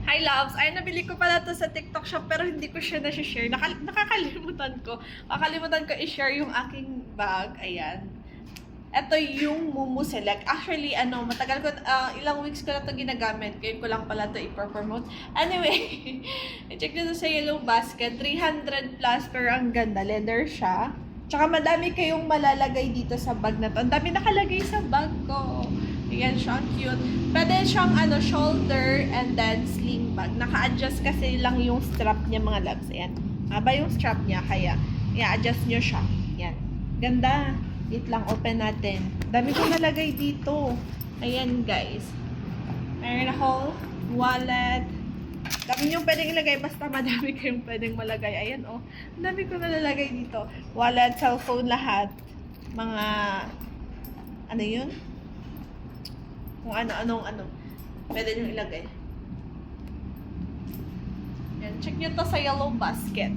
Hi loves! Ay, nabili ko pala to sa TikTok shop pero hindi ko siya na-share. Nakakalimutan ko. Kakalimutan ko i-share yung aking bag. Ayan. Ito yung Mumu Select. Actually, matagal ko, ilang weeks ko na ito ginagamit. Kaya ko lang pala ito i-promote. Anyway, i-check nyo sa yellow basket. 300 plus pero ang ganda. Leather siya. Tsaka madami kayong malalagay dito sa bag na to. Ang dami nakalagay sa bag ko. Ayan siya, ang cute. Pwede siyang shoulder and then sling bag. Naka-adjust kasi lang yung strap niya mga loves. Ayan. Haba yung strap niya, kaya i-adjust nyo siya. Ayan. Ganda. Wait lang, open natin. Dami ko nalagay dito. Ayan, guys. Meron akong wallet. Dami nyo pwedeng ilagay, basta madami kayong pwedeng malagay. Ayan, oh. Ang dami ko nalalagay dito. Wallet, cellphone, lahat. Mga, ano yun? Kung ano. Pwede nyo ilagay. Ayan, check nyo to sa yellow basket.